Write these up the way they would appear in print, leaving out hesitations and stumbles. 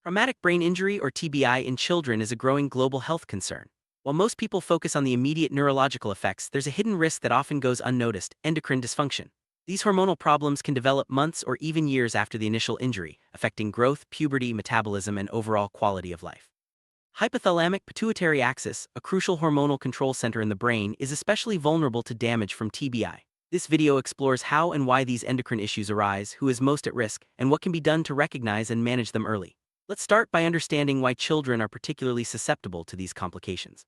Traumatic brain injury or TBI in children is a growing global health concern. While most people focus on the immediate neurological effects, there's a hidden risk that often goes unnoticed: endocrine dysfunction. These hormonal problems can develop months or even years after the initial injury, affecting growth, puberty, metabolism, and overall quality of life. Hypothalamic pituitary axis, a crucial hormonal control center in the brain, is especially vulnerable to damage from TBI. This video explores how and why these endocrine issues arise, who is most at risk, and what can be done to recognize and manage them early. Let's start by understanding why children are particularly susceptible to these complications.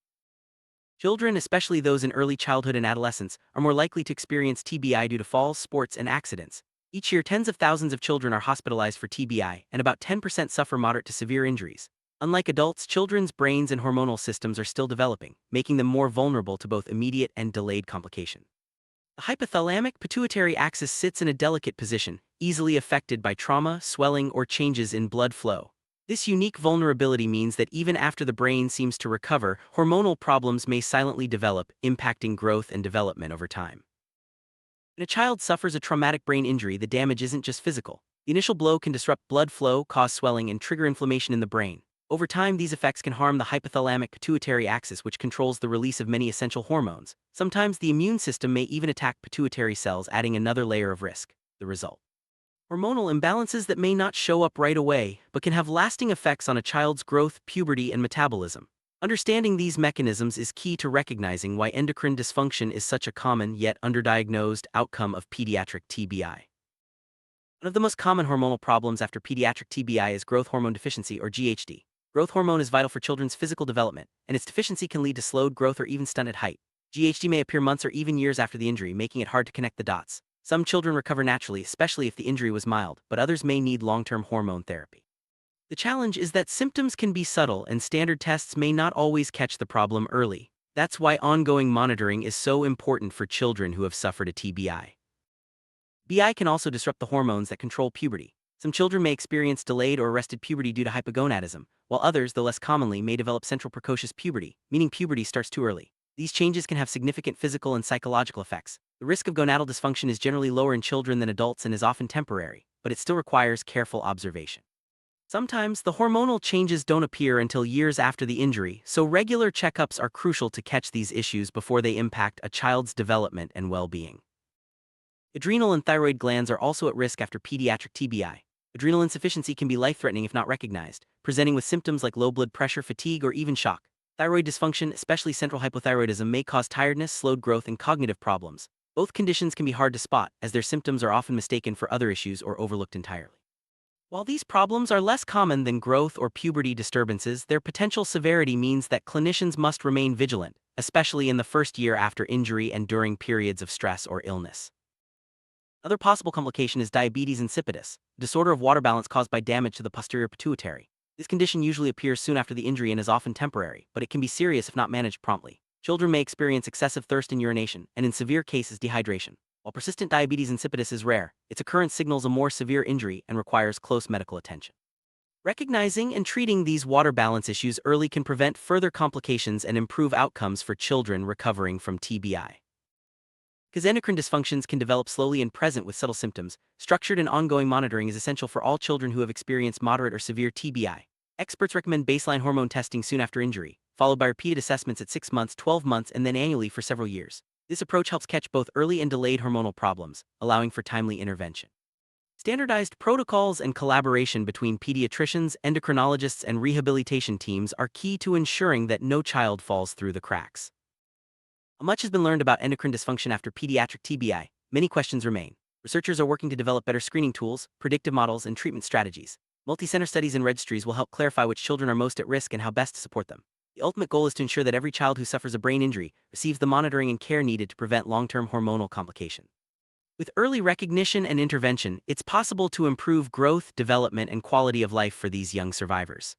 Children, especially those in early childhood and adolescence, are more likely to experience TBI due to falls, sports, and accidents. Each year, tens of thousands of children are hospitalized for TBI, and about 10% suffer moderate to severe injuries. Unlike adults, children's brains and hormonal systems are still developing, making them more vulnerable to both immediate and delayed complications. The hypothalamic pituitary axis sits in a delicate position, easily affected by trauma, swelling, or changes in blood flow. This unique vulnerability means that even after the brain seems to recover, hormonal problems may silently develop, impacting growth and development over time. When a child suffers a traumatic brain injury, the damage isn't just physical. The initial blow can disrupt blood flow, cause swelling, and trigger inflammation in the brain. Over time, these effects can harm the hypothalamic pituitary axis, which controls the release of many essential hormones. Sometimes the immune system may even attack pituitary cells, adding another layer of risk. The result: hormonal imbalances that may not show up right away, but can have lasting effects on a child's growth, puberty, and metabolism. Understanding these mechanisms is key to recognizing why endocrine dysfunction is such a common yet underdiagnosed outcome of pediatric TBI. One of the most common hormonal problems after pediatric TBI is growth hormone deficiency, or GHD. Growth hormone is vital for children's physical development, and its deficiency can lead to slowed growth or even stunted height. GHD may appear months or even years after the injury, making it hard to connect the dots. Some children recover naturally, especially if the injury was mild, but others may need long-term hormone therapy. The challenge is that symptoms can be subtle and standard tests may not always catch the problem early. That's why ongoing monitoring is so important for children who have suffered a TBI. BI can also disrupt the hormones that control puberty. Some children may experience delayed or arrested puberty due to hypogonadism, while others, though less commonly, may develop central precocious puberty, meaning puberty starts too early. These changes can have significant physical and psychological effects. The risk of gonadal dysfunction is generally lower in children than adults and is often temporary, but it still requires careful observation. Sometimes, the hormonal changes don't appear until years after the injury, so regular checkups are crucial to catch these issues before they impact a child's development and well-being. Adrenal and thyroid glands are also at risk after pediatric TBI. Adrenal insufficiency can be life-threatening if not recognized, presenting with symptoms like low blood pressure, fatigue, or even shock. Thyroid dysfunction, especially central hypothyroidism, may cause tiredness, slowed growth, and cognitive problems. Both conditions can be hard to spot, as their symptoms are often mistaken for other issues or overlooked entirely. While these problems are less common than growth or puberty disturbances, their potential severity means that clinicians must remain vigilant, especially in the first year after injury and during periods of stress or illness. Another possible complication is diabetes insipidus, a disorder of water balance caused by damage to the posterior pituitary. This condition usually appears soon after the injury and is often temporary, but it can be serious if not managed promptly. Children may experience excessive thirst and urination, and in severe cases dehydration. While persistent diabetes insipidus is rare, its occurrence signals a more severe injury and requires close medical attention. Recognizing and treating these water balance issues early can prevent further complications and improve outcomes for children recovering from TBI. Because endocrine dysfunctions can develop slowly and present with subtle symptoms, structured and ongoing monitoring is essential for all children who have experienced moderate or severe TBI. Experts recommend baseline hormone testing soon after injury, followed by repeated assessments at 6 months, 12 months, and then annually for several years. This approach helps catch both early and delayed hormonal problems, allowing for timely intervention. Standardized protocols and collaboration between pediatricians, endocrinologists, and rehabilitation teams are key to ensuring that no child falls through the cracks. Much has been learned about endocrine dysfunction after pediatric TBI. Many questions remain. Researchers are working to develop better screening tools, predictive models, and treatment strategies. Multi-center studies and registries will help clarify which children are most at risk and how best to support them. The ultimate goal is to ensure that every child who suffers a brain injury receives the monitoring and care needed to prevent long-term hormonal complications. With early recognition and intervention, it's possible to improve growth, development, and quality of life for these young survivors.